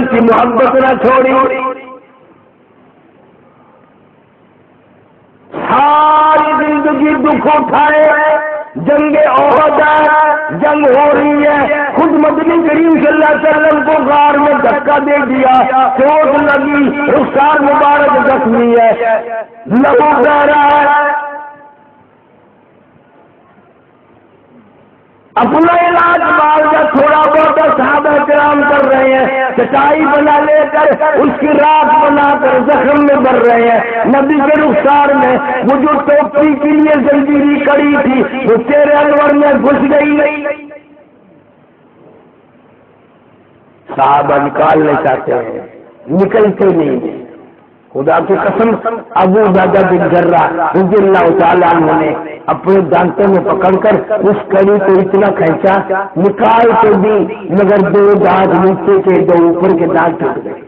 وسلم کی محبت نہ چھوڑی، ساری زندگی دکھ اٹھائے، جنگ احد ہے، جنگ ہو رہی ہے، خود مدنی کریم صلی اللہ علیہ وسلم کو غار میں دھکا دے دیا، چوٹ لگی، رخسار مبارک زخمی ہے، لہو بہہ رہا ہے، اپنا علاج معالجہ تھوڑا بہت صحابہ کرام کر رہے ہیں، چٹائی بنا لے کر اس کی رات بنا کر زخم میں بھر رہے ہیں، نبی کے رخسار میں وہ جو ٹوپی کے لیے زنجیری کڑی تھی وہ چہرے انور میں گھس گئی، صحابہ نکالنا چاہتے ہیں، نکلتے نہیں، خدا کی قسم ابو عبیدہ بن جراح رضی اللہ تعالیٰ عنہ نے اپنے دانتوں میں پکڑ کر اس کڑی کو اتنا کھینچا، نکال تو دی مگر دو دانت نیچے کے دو اوپر کے دانت ٹوٹ گئے،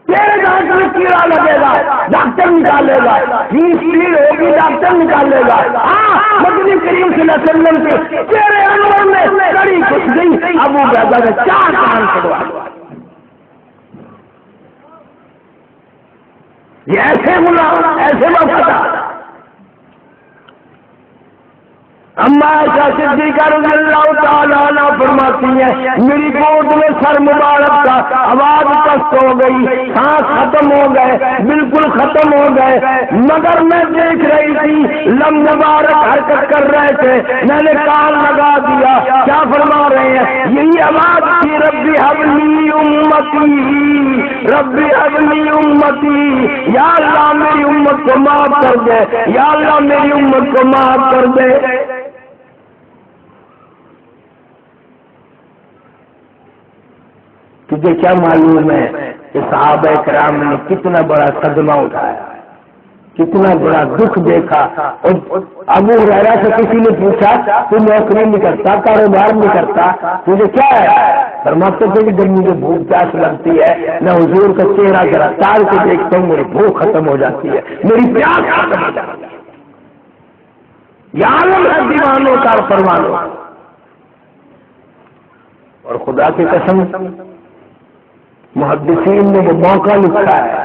تیرے دانت میں کیڑا لگے گا ڈاکٹر نکالے گا، پیڑ ہوگی ڈاکٹر نکالے گا، ہاں مدنی کریم صلی اللہ علیہ وسلم کے تیرے انور میں کڑی گھس گئی، ابو عبیدہ نے 4 کان کٹوا لیا، یہ ایسے ایسے وقت اما عائشہ صدیقہ رضی اللہ تعالیٰ عنہ فرماتی ہیں میری گود میں سر مبارک کا آواز پست ہو گئی، سانس ختم ہو گئے، بالکل ختم ہو گئے، مگر میں دیکھ رہی تھی لم مبارک حرکت کر رہے تھے، میں نے کان لگا دیا، کیا فرما رہے ہیں؟ یہی آواز تھی ربی حبلی امتی، ربی حبلی امتی، یا اللہ میری امت کو معاف کر دے، یا اللہ میری امت کو معاف کر دے۔ تجھے کیا معلوم ہے کہ صحابہ کرام نے کتنا بڑا صدمہ اٹھایا، کتنا بڑا دکھ دیکھا، اور ابو ہریرہ سے کسی نے پوچھا تو نوکری نہیں کرتا، کاروبار نہیں کرتا، تجھے کیا ہے؟ فرماتے تھے کہ جب مجھے بھوک پیاس لگتی ہے میں حضور کا چہرہ ذرا تال کے دیکھتا ہوں، میری بھوک ختم ہو جاتی ہے، میری پیاس ختم ہو جاتی ہے۔ یہ عالم ہے دیوانوں کا اور پروانوں، اور خدا کی قسم محدثین نے وہ موقع لکھا ہے،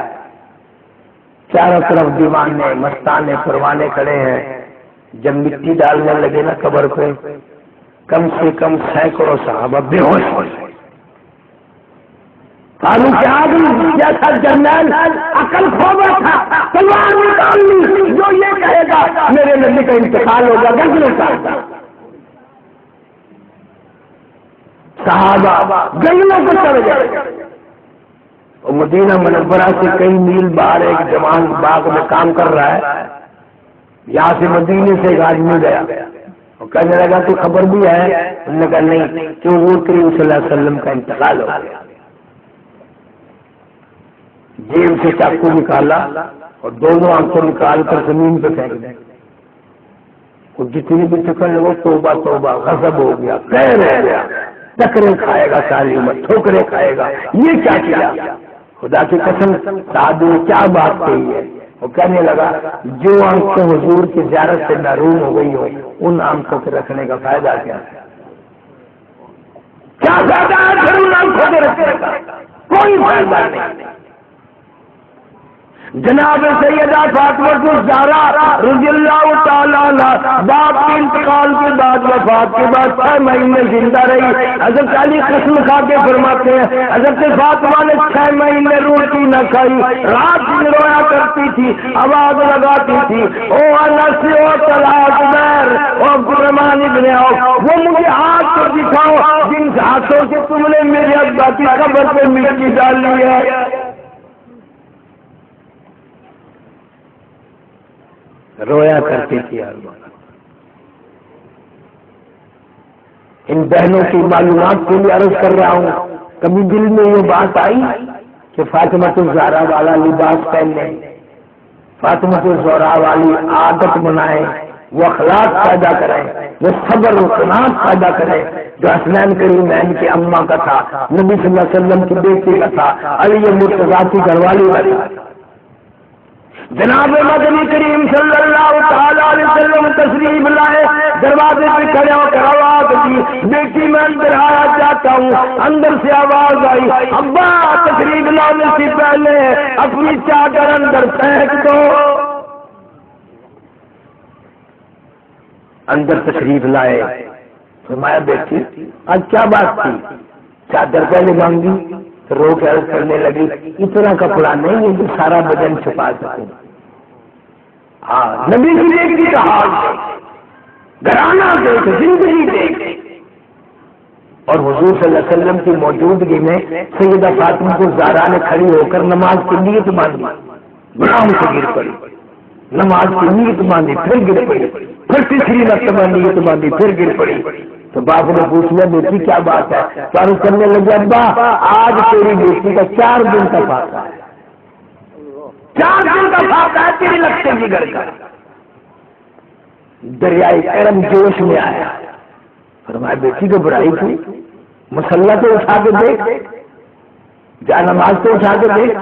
چاروں طرف دیوانے مستانے پروانے کھڑے ہیں، جب مٹی ڈالنے لگے نا قبر پہ کم سے کم سینکڑوں صحابہ بے ہوش ہو گئے، قالو کے آدمی جیسا جرنیل عقل کھو بیٹھا، تلوار نکال لی، جو یہ کہے گا میرے نبی کا انتقال ہوگا گردن کاٹ، صحابہ جنگلوں کو چڑھ گئے، اور مدینہ منورہ سے کئی میل باہر ایک جوان باغ میں کام کر رہا ہے، یہاں سے مدینے سے ایک آدمی گیا اور کہنے لگا تو خبر بھی ہے؟ انہوں نے کہا نہیں، کہ حضور کریم صلی اللہ علیہ وسلم کا انتقال ہو گیا۔ جیب سے چاقو نکالا اور دونوں آنکھوں نکال کر زمین پہ پھینک دیں، اور جتنی بھی چکر لگو توبہ توبہ، غضب ہو گیا، قہر ہو گیا، ٹکرے کھائے گا ساری عمر، ٹھوکرے کھائے گا، یہ کیا کیا؟ خدا کی قسم سعد نے کیا بات کہی ہے؟ وہ کہنے لگا جو آنکھیں حضور کی زیارت سے محروم ہو گئی ہو ان آنکھوں کے رکھنے کا فائدہ کیا ہے؟ کیا فائدہ ہے پھر ان آنکھوں کے رکھنے کا؟ کوئی فائدہ نہیں۔ جناب سیدہ فاطمہ الزہرا رضی اللہ تعالیٰ عنہ باپ کے انتقال کے بعد وفات کے بعد 6 مہینے زندہ رہی، حضرت علی قسم کھا کے فرماتے ہیں حضرت فاطمہ نے 6 مہینے روٹی نہ کھائی، رات دن رویا کرتی تھی، آواز لگاتی تھی او انس او طلحہ زبیر او عبد الرحمن ابن عوف، وہ مجھے ہاتھ کو دکھاؤ جن ہاتھوں سے تم نے میرے ابا کی قبر پہ مٹی ڈالی ہے۔ رویا کرتی تھی۔ ان بہنوں کی معلومات کے لیے عرض کر رہا ہوں، کبھی دل میں یہ بات آئی کہ فاطمہ الزہرا والا لباس پہنیں، فاطمہ الزہرا والی عادت بنائیں، وہ اخلاق پیدا کریں، وہ صبر و قناعت پیدا کریں جو حسنین کریمین کی اماں کا تھا، نبی صلی اللہ علیہ وسلم کی بیٹی کا تھا، علی مرتضیٰ کی گھر والی کا تھا۔ جناب مدنی کریم صلی اللہ تعالی علیہ وسلم تشریف لائے، دروازے پہ کھڑے ہو کر آواز دی، بیٹی میں اندر آیا جاتا ہوں، اندر سے آواز آئی، ابا تشریف لانے سے پہلے اپنی چادر اندر پھینک دو۔ اندر تشریف لائے، فرمایا بیٹی آج کیا بات تھی؟ چادر پہلے مانگی، رو کے عرض کرنے لگی اتنا کپڑا نہیں ہے جو سارا بدن چھپا سکوں۔ ہاں نبی کی دیکھ کا حال گھرانہ دیکھ، زندگی دیکھ۔ اور حضور صلی اللہ علیہ وسلم کی موجودگی میں سیدہ فاطمہ کو زہرا نے کھڑی ہو کر نماز کی نیت باندھی، برام سے گر پڑی، نماز کی نیت باندھی پھر گر پڑی، پھر تیسری مرتبہ نیت باندھی پھر گر پڑی۔ تو باپ نے پوچھ لیا بیٹی کیا بات ہے؟ تو کرنے لگے ابا آج تیری بیٹی کا 4 دن کا فاقہ ہے، 4 دن کا فاقہ ہے تیرے لگتے کی گھر کا۔ دریائے کرم جوش میں آیا، فرمایا بیٹی کو برائی کی، مسلح تو اٹھا کے دیکھ، جا نماز تو اٹھا کے دیکھ۔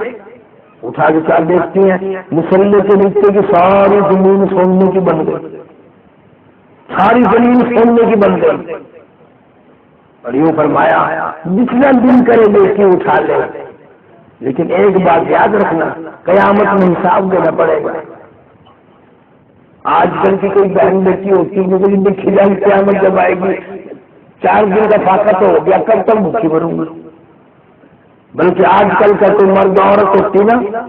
اٹھا کے کیا دیکھتی ہیں؟ مسلح کے نیچے کی ساری زمین سونے کی بن گئی، ساری زمین سونے کی بن گئی۔ اور یوں فرمایا جتنا دن کرے بیٹی اٹھا لے، لیکن ایک بات یاد رکھنا قیامت میں حساب دینا پڑے گا۔ آج کل کی کوئی بہن بیٹی ہوتی ہے لیکن دیکھی جائے قیامت جب آئے گی 4 دن کا فاقہ تو ہو گیا، کب تک بھوکی بھروں گی؟ بلکہ آج کل کا کوئی مرد عورت ہوتی نا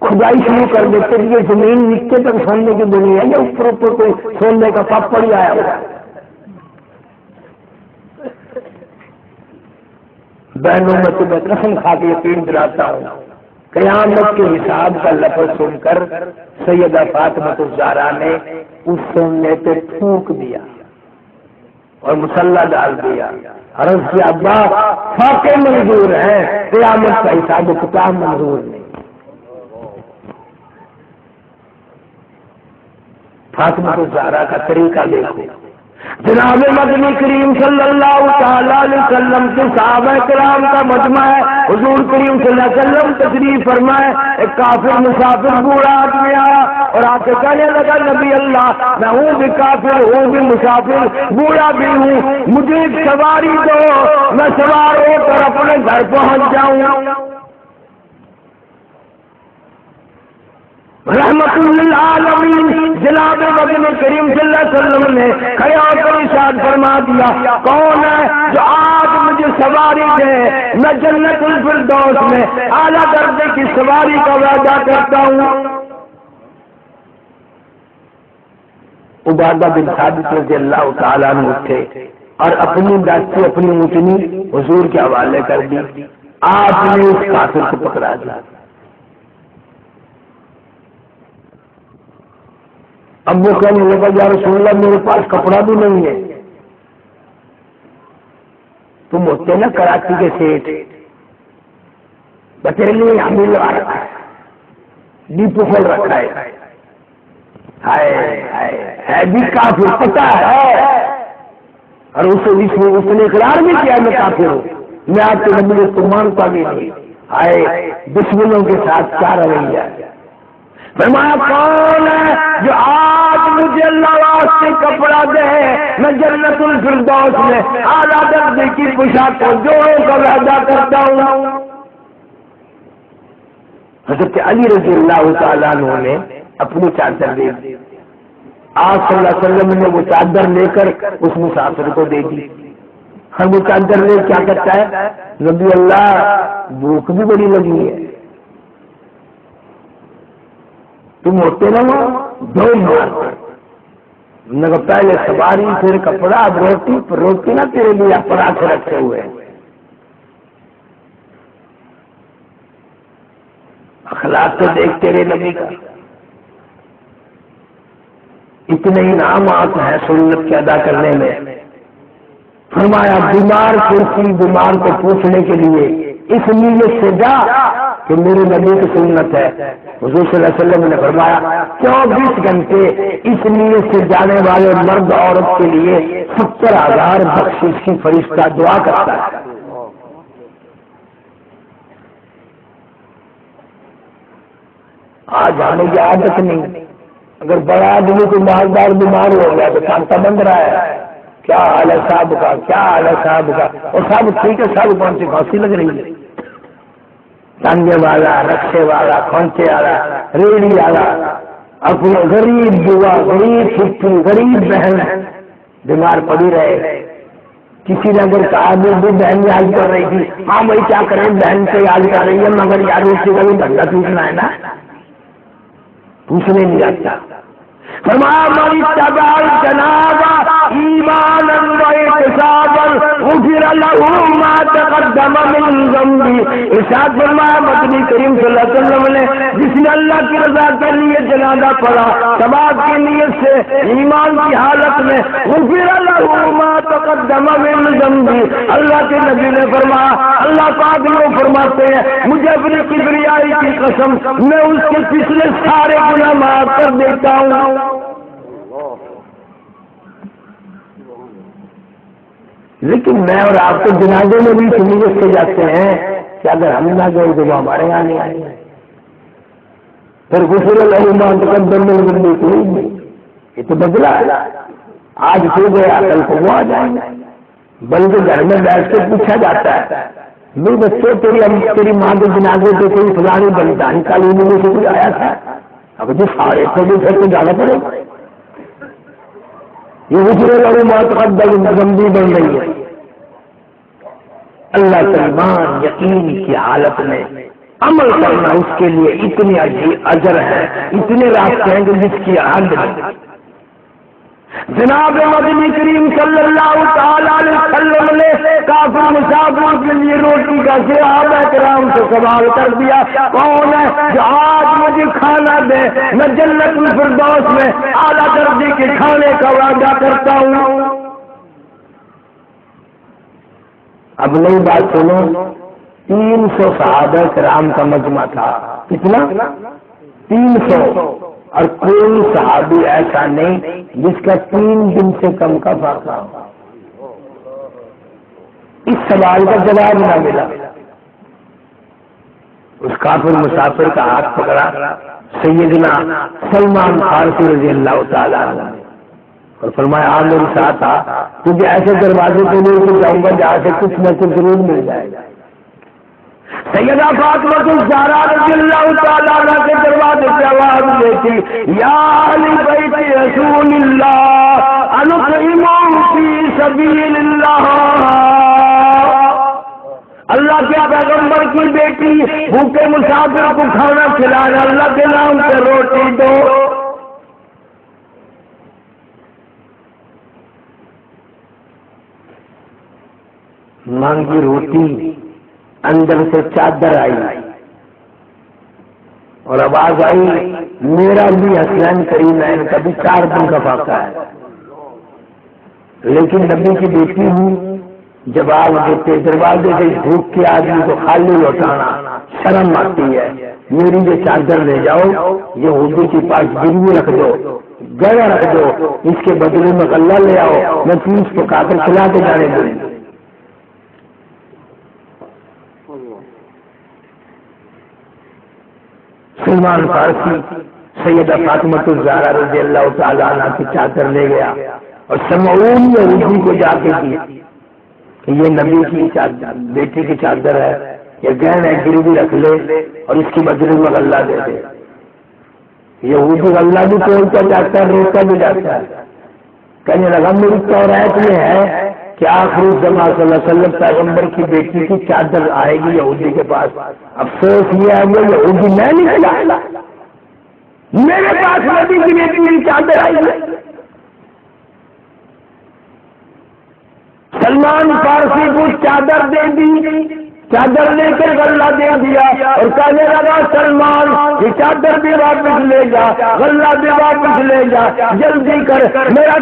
کھدائی شروع کر دیتے کہ یہ زمین نیچے تک سونے کی بنی ہے یا اوپر اوپر کوئی سونے کا پاپڑ ہی آیا ہوا۔ بہنوں میں تمہیں قسم کھا کے یقین دلاتا ہوں قیامت کے حساب کا لفظ سن کر سیدہ فاطمہ الزہرا نے اس سونے پہ تھوک دیا اور مسلح ڈال دیا۔ عرض کیا ابا فاقے منظور ہیں، قیامت کا حساب و کتاب منظور نہیں۔ فاطمہ الزہرا کا طریقہ دیکھو، جناب مدنی کریم صلی اللہ تعالی علیہ وسلم کے صحابہ کرام کا مجمع ہے۔ حضور کریم صلی اللہ علیہ وسلم تشریف فرمائے، ایک کافر مسافر بوڑھا آدمی آیا اور آ کے کہنے لگا نبی اللہ میں ہوں بھی کافر ہوں بھی مسافر بوڑھا بھی ہوں، مجھے ایک سواری دو میں سوار ہو کر اپنے گھر پہنچ جاؤں۔ رحمت للعالمین جناب مدنی کریم صلی اللہ علیہ وسلم نے کھڑے ہو کر ارشاد فرما دیا کون ہے جو آج مجھے سواری دے، میں جنت الفردوس میں اعلیٰ درجے کی سواری کا وعدہ کرتا ہوں۔ عبادہ بن ثابت رضی اللہ تعالیٰ عنہ اٹھے اور اپنی دستی اپنی اونٹنی حضور کے حوالے کر دی، آپ نے اس کافر کو پکڑا دیا۔ اب وہ کہنے لگا یا رسول اللہ میرے پاس کپڑا بھی نہیں ہے، تم ہوتے نا کراچی کے سیٹ بچے لیے ہمیں لگا رکھا ہے، ڈیپو کھول رکھا ہے، ہے بھی کافر پتا ہے، اور اس نے اقرار بھی کیا میں کافر ہوں، میں آپ کے نبی کو مانتا بھی نہیں، آئے دشمنوں کے ساتھ کیا رویہ ہے۔ فرمایا کون ہے جو آج مجھے اللہ واسطے کپڑا دے، میں جنت الفردوس میں اعلیٰ درجے کی پوشاک اور جوڑوں کا وعدہ کرتا ہوں۔ حضرت علی رضی اللہ تعالیٰ عنہ نے اپنی چادر دے دی، آپ صلی اللہ علیہ وسلم نے وہ چادر لے کر اس مسافر کو دے دی۔ ہر وہ چادر لے کیا کرتا ہے نبی اللہ بھوک بھی بڑی لگی ہے، تم ہوتے نا وہ دو مار پہلے سواری پھر کپڑا اب روٹی، روٹی نا تیرے لیے پراٹھے رکھے ہوئے، اخلاق تو دیکھ تیرے نبی کا، اتنے انعامات ہیں سنت کے ادا کرنے میں۔ فرمایا بیمار کرسی بیمار کو پوچھنے کے لیے اس نیت سے جا کہ میرے نبی کی سنت ہے۔ حضور صلی اللہ علیہ وسلم نے فرمایا 24 گھنٹے اس نیت سے جانے والے مرد عورت کے لیے 70,000 بخشش کی فرشتہ دعا کرتا ہے۔ آج آنے کی عادت نہیں، اگر بڑا آدمی کو مالدار بیمار ہو گیا تو کانتا بند رہا ہے، کیا حال ہے صاحب کا، کیا حال ہے صاحب کا، اور صاحب ٹھیک ہے، صاحب کون سی کھانسی لگ رہی ہے؟ ٹانگے والا، رکشے والا، کھانچے والا، ریڑھی والا، اپنے غریب بوا، غریب پھپھی، غریب بہن بیمار پڑی رہے، کسی نے اگر کہا بھی بہن یاد کر رہی تھی، ہاں بھائی کیا کریں بہن سے یاد کر رہی ہے مگر یار اس سے کبھی دھندا ٹوٹنا ہے نا، پوچھنے نہیں جاتا۔ فرمایا من اتبع الجناب ایمانا واحتسابا غفر له ما تقدم من ذنبه۔ ارشاد فرمایا مدنی کریم صلی اللہ علیہ وسلم نے جس نے اللہ کی رضا کے لیے جنازہ پڑھا ثواب کی نیت سے ایمان کی حالت میں، غفر له ما تقدم من ذنبه، اللہ کے نبی نے فرمایا، اللہ پاک وہ فرماتے ہیں مجھے اپنی کبریائی کی قسم میں اس کے پچھلے سارے گناہ معاف کر دیتا ہوں۔ لیکن میں اور آپ تو جنازے میں بھی سنیت سے جاتے ہیں کہ اگر ہم نہ گئے تو وہ ہمارے یہاں نہیں آئے گا، پھر غفر له ما تقدم من ذنبه کوئی نہیں، یہ تو بدلا ہے، آج تو گیا کل کو وہ آ جائیں گے، بلکہ گھر میں بیٹھ کے پوچھا جاتا ہے میرے بچے تیری ماں کے جنازے پہ کوئی فلانی بلدانی تعلیم میں سے کوئی آیا تھا؟ اب جو سارے تھوڑے پھر تو جانا پڑے گا، یہ غفر له ما تقدم من ذنبه بن رہی ہے۔ اللہ کا ایمان یقین کی حالت میں عمل کرنا اس کے لیے اتنی اجر ہے، اتنے راستے ہیں کہ جس کی حد نہیں۔ جناب مدنی کریم صلی اللہ تعالی علیہ وسلم نے کافر مسافر کے لیے روٹی کا صحابہ کرام سے سوال کر دیا، کون ہے جو آج مجھے کھانا دے، میں جنت الفردوس میں اعلیٰ درجے کے کھانے کا وعدہ کرتا ہوں۔ اب نئی بات سنو، 300 صحابہ کرام کا مجمع تھا، کتنا؟ 300، اور کوئی صحابی ایسا نہیں جس کا 3 دن سے کم کا فاقہ ہو۔ اس سوال کا جواب نہ ملا، اس کافر مسافر کا ہاتھ پکڑا سیدنا سلمان فارسی رضی اللہ تعالیٰ عنہ اور فرمایا آ میرے ساتھ آ، کیونکہ ایسے دروازے پہ لے کے جاؤں گا جہاں سے کچھ نہ کچھ ضرور مل جائے گا۔ سیدہ فاطمہ الزہرا رضی اللہ تعالیٰ عنہ کے دروازے پہ آواز دیتی، یا اہل بیت رسول اللہ انطعم فی سبیل اللہ، اللہ کے پیغمبر کی بیٹی بھوکے مسافر کو کھانا کھلانا، اللہ کے نام سے روٹی دو۔ مانگی روٹی، اندر سے چادر آئی اور آواز آئی میرا بھی حسنین کریمین کا بھی 4 دن کا فاقہ ہے، لیکن نبی کی بیٹی ہوں، جواب دیتے دروازے سے بھوک کے آدمی کو خالی لوٹانا شرم آتی ہے، میری یہ چادر لے جاؤ، یہودی کے پاس گروی رکھ دو، گڑا رکھ دو، اس کے بدلے میں غلہ لے آؤ، میں پیس پکا کر کھلا کے جانے دوں۔ سلمان فارسی سیدہ فاطمہ الزہرا رضی اللہ تعالیٰ عنہ کی چادر لے گیا اور سمعون یہودی کو جا کے دی کہ یہ نبی کی چادر، بیٹی کی چادر ہے، یہ گہن ہے، گروی رکھ لے اور اس کی بدلے میں غلہ دے دے۔ یہودی غلہ بھی توڑتا جاتا ہے، روتا بھی جاتا ہے، کہنے لگا میری تورات میں ہے کہ آخری زمان صلی اللہ علیہ وسلم پیغمبر کی بیٹی کی چادر آئے گی یہودی کے پاس، افسوس یہ ہے وہ یہودی میں نہیں کھلا، میرے پاس نبی کی بیٹی کی چادر آئی ہے۔ سلمان فارسی کو چادر دے دی، چادر لے کر غلہ دے دیا اور کہنے لگا سلمان یہ چادر بھی واپس لے جا، غلہ بھی واپس لے جا، جلدی کر، میرا